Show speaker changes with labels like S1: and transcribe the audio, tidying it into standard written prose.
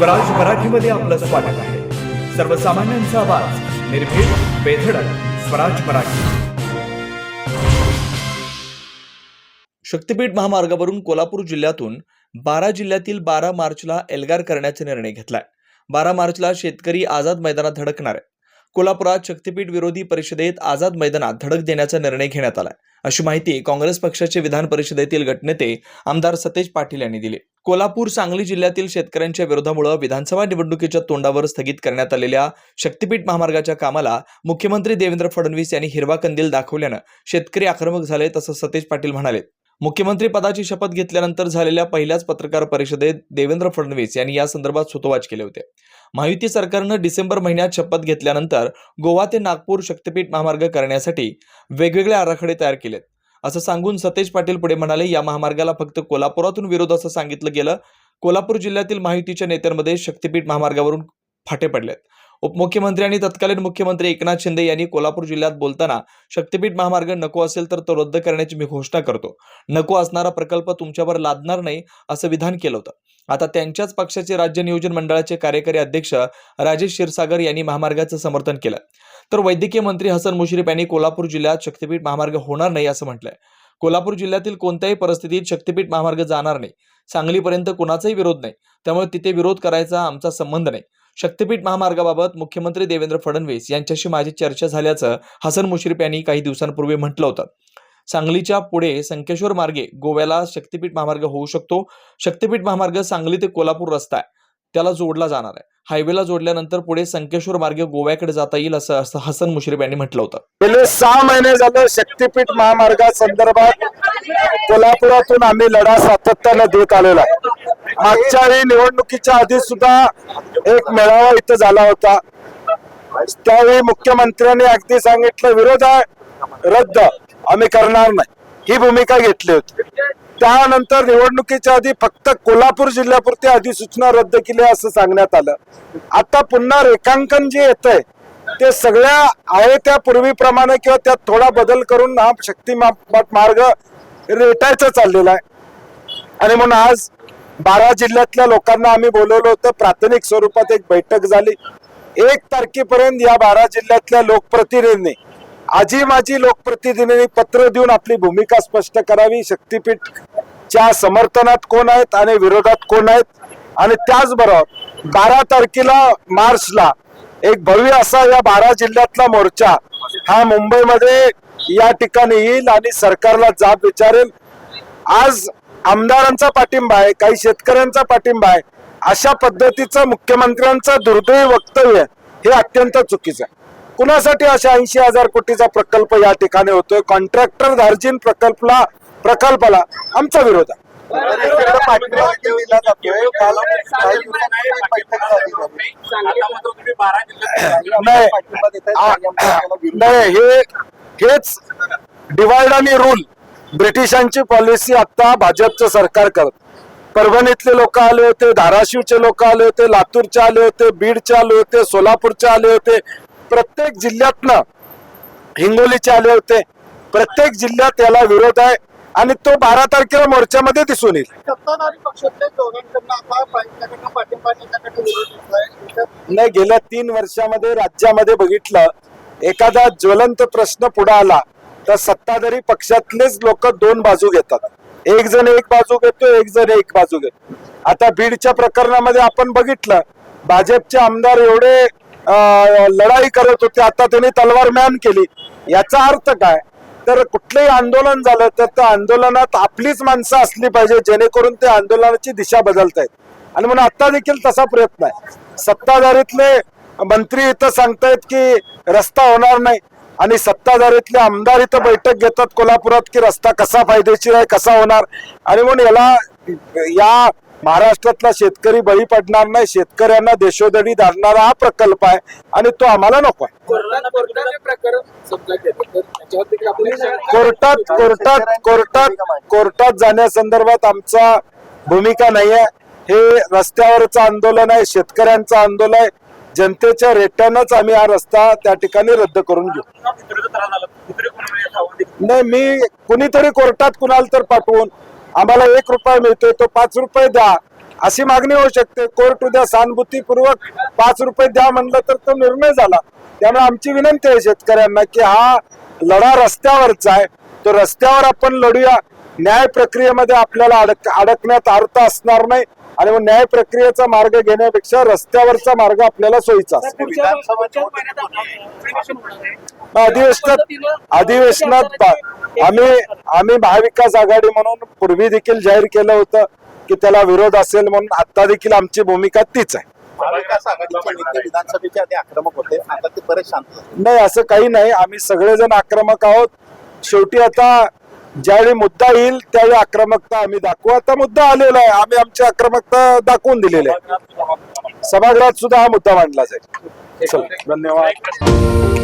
S1: स्वराज मराठीमध्ये आपलं स्वागत आहे। सर्वसामान्यांचा आवाज, निर्भीड, बेधडक, स्वराज मराठी।
S2: शक्तीपीठ महामार्गावरून कोल्हापूर जिल्ह्यातून 12 जिल्ह्यातील 12 मार्चला एल्गार करण्याचा निर्णय घेतलाय। 12 मार्चला शेतकरी आझाद मैदानात धडकणार आहे। कोल्हापुरात शक्तीपीठ विरोधी परिषदेत आझाद मैदानात धडक देण्याचा निर्णय घेण्यात आलाय, अशी माहिती काँग्रेस पक्षाचे विधान परिषदेतील गटनेते आमदार सतेज पाटील यांनी दिली। कोल्हापूर सांगली जिल्ह्यातील शेतकऱ्यांच्या विरोधामुळे विधानसभा निवडणुकीच्या तोंडावर स्थगित करण्यात आलेल्या शक्तीपीठ महामार्गाच्या कामाला मुख्यमंत्री देवेंद्र फडणवीस यांनी हिरवा कंदील दाखवल्यानं शेतकरी आक्रमक झाले, तसं सतेज पाटील म्हणाले। मुख्यमंत्री पदाची शपथ घेतल्यानंतर झालेल्या पहिल्याच पत्रकार परिषदेत देवेंद्र फडणवीस यांनी या संदर्भात सूतोवाच केले होते। महायुती सरकारनं डिसेंबर महिन्यात शपथ घेतल्यानंतर गोवा ते नागपूर शक्तीपीठ महामार्ग करण्यासाठी वेगवेगळे आराखडे तयार केलेत, असं सांगून सतेज पाटील पुढे म्हणाले, या महामार्गाला फक्त कोल्हापुरातून विरोध असं सांगितलं गेलं। कोल्हापूर जिल्ह्यातील महायुतीच्या नेत्यांमध्ये शक्तीपीठ महामार्गावरून फाटे पडलेत। उपमुख्यमंत्री आणि तत्कालीन मुख्यमंत्री एकनाथ शिंदे यांनी कोल्हापूर जिल्ह्यात बोलताना शक्तीपीठ महामार्ग नको असेल तर तो रद्द करण्याची मी घोषणा करतो, नको असणारा प्रकल्प तुमच्यावर लादणार नाही, असं विधान केलं होतं। आता त्यांच्याच पक्षाचे राज्य नियोजन मंडळाचे कार्यकारी अध्यक्ष राजेश क्षीरसागर यांनी महामार्गाचं समर्थन केलं, तर वैद्यकीय मंत्री हसन मुश्रीफ यांनी कोल्हापूर जिल्ह्यात शक्तीपीठ महामार्ग होणार नाही असं म्हटलंय। कोल्हापूर जिल्ह्यातील कोणत्याही परिस्थितीत शक्तीपीठ महामार्ग जाणार नाही। सांगलीपर्यंत कोणाचाही विरोध नाही, त्यामुळे तिथे विरोध करायचा आमचा संबंध नाही। शक्तीपीठ महामार्गाबाबत मुख्यमंत्री देवेंद्र फडणवीस यांच्याशी माझी चर्चा झाल्याचं हसन मुश्रीफ यांनी काही दिवसांपूर्वी म्हटलं होतं। सांगलीच्या पुढे संकेश्वर मार्गे गोव्याला शक्तीपीठ महामार्ग होऊ शकतो। शक्तीपीठ महामार्ग सांगली ते कोल्हापूर रस्ता आहे, त्याला जोडला जाणार आहे। हायवेला जोडल्यानंतर पुढे संकेश्वर मार्गे गोव्याकडे जाता येईल, असं हसन मुश्रीफ यांनी म्हटलं होतं।
S3: गेले 6 महिने झाले शक्तीपीठ महामार्गासंदर्भात कोल्हापुरातून आम्ही लढा सातत्याने देत आलेला आहे। मागच्या वेळी निवडणुकीच्या आधी सुद्धा एक मेळावा इथं झाला होता, त्यावेळी मुख्यमंत्र्यांनी अगदी सांगितलं विरोध आहे, रद्द आम्ही करणार नाही, ही भूमिका घेतली होती। त्यानंतर निवडणुकीच्या आधी फक्त कोल्हापूर जिल्ह्यापुरती अधिसूचना रद्द केली असं सांगण्यात आलं। आता पुन्हा रेखांकन जे येतंय ते सगळ्या आहे त्या पूर्वीप्रमाणे किंवा त्यात थोडा बदल करून हा शक्ती मार्ग रेटायचा चाललेला आहे। आणि म्हणून आज 12 जिल्ह्यातल्या लोकांना आम्ही बोलवलं होतं। प्राथमिक स्वरूपात एक बैठक झाली। 1 तारखेपर्यंत या 12 जिल्ह्यातल्या लोकप्रतिनिधींनी आजी माजी लोकप्रतिनिधींनी पत्र देऊन आपली भूमिका स्पष्ट करावी। शक्तीपीठच्या समर्थनात कोण आहेत आणि विरोधात कोण आहेत, आणि त्याचबरोबर 12 तारखेला मार्चला एक भव्य असा या 12 जिल्ह्यातला मोर्चा हा मुंबईमध्ये या ठिकाणी येईल आणि सरकारला जाब विचारेल। आज आमदारांचा पाठिंबा आहे, काही शेतकऱ्यांचा पाठिंबा आहे, अशा पद्धतीचं मुख्यमंत्र्यांचं दुर्दैवी वक्तव्य हे अत्यंत चुकीचं आहे। कुणासाठी अशा 80,000 कोटीचा प्रकल्प या ठिकाणी होतोय? कॉन्ट्रॅक्टर धार्जिन प्रकल्पाला आमचा विरोध आहे। नाही, हेच डिवाइड आणि रूल ब्रिटिशांची पॉलिसी आता भाजपचं सरकार करत। परभणीतले लोक आले होते, धाराशिवचे लोक आले होते, लातूरचे आले होते, बीडचे आले होते, सोलापूरचे आले होते, प्रत्येक जिल्ह्यातनं हिंगोलीचे आले होते। प्रत्येक जिल्ह्यात याला विरोध आहे आणि तो 12 तारखेला मोर्चामध्ये दिसून येईल। नाही, गेल्या 3 वर्षामध्ये राज्यामध्ये बघितलं, एखादा ज्वलंत प्रश्न पुढे आला तर सत्ताधारी पक्षातलेच लोक 2 बाजू घेतात। एक जण एक बाजू घेतो, एक जण एक बाजू घेतो। आता बीडच्या प्रकरणामध्ये आपण बघितलं, भाजपचे आमदार एवढे लढाई करत होते, आता त्यांनी तलवार म्यान केली। याचा अर्थ काय? तर कुठलंही आंदोलन झालं तर त्या आंदोलनात आपलीच माणसं असली पाहिजे, जेणेकरून ते आंदोलनाची दिशा बदलतायत। आणि म्हणून आता देखील तसा प्रयत्न आहे। सत्ताधारीतले मंत्री इथं सांगतायत की रस्ता होणार नाही, आणि सत्ताधारीतले आमदार इथं बैठक घेतात कोल्हापुरात की रस्ता कसा फायदेशीर आहे, कसा होणार। आणि म्हणून याला या महाराष्ट्रातला शेतकरी बळी पडणार नाही। शेतकऱ्यांना देशोधडी धाडणारा हा प्रकल्प आहे आणि तो आम्हाला नको आहे। कोर्टात जाण्यासंदर्भात आमचा भूमिका नाही आहे। हे रस्त्यावरचं आंदोलन आहे, शेतकऱ्यांचं आंदोलन आहे। जनतेच्या रेट्यानंच आम्ही हा रस्ता त्या ठिकाणी रद्द करून घेऊ। नाही, मी कुणीतरी कोर्टात कुणाला तर पाठवून आम्हाला 1 रुपया मिळतोय तो 5 रुपये द्या अशी मागणी होऊ शकते. कोर्ट उद्या सहानुभूतीपूर्वक 5 रुपये द्या म्हणलं तर तो निर्णय झाला. त्यामुळे आमची विनंती आहे शेतकऱ्यांना की हा लढा रस्त्यावरचा आहे, तो रस्त्यावर आपण लढूया. न्याय प्रक्रियेमध्ये आपल्याला अडकण्यात अर्थ असणार नाही आणि मग न्याय प्रक्रियेचा मार्ग घेण्यापेक्षा रस्त्यावरचा मार्ग आपल्याला सोयीचा असतो. अधिवेशनात आम्ही महाविकास आघाडी म्हणून पूर्वी देखील जाहीर केलं होतं की त्याला विरोध असेल म्हणून. आता देखील आमची भूमिका तीच आहे.
S4: महाविकास आघाडीचे नेते विधानसभेच्या आधी आक्रमक होते, आता ते परत शांत झाले.
S3: नाही, असं काही नाही. आम्ही सगळेजण आक्रमक आहोत. शेवटी आता ज्यावेळी मुद्दा येईल त्यावेळी आक्रमकता आम्ही दाखवू. आता मुद्दा आलेला आहे, आम्ही आमची आक्रमकता दाखवून दिलेली आहे. सभागृहात सुद्धा हा मुद्दा मांडला जाईल. चला, धन्यवाद.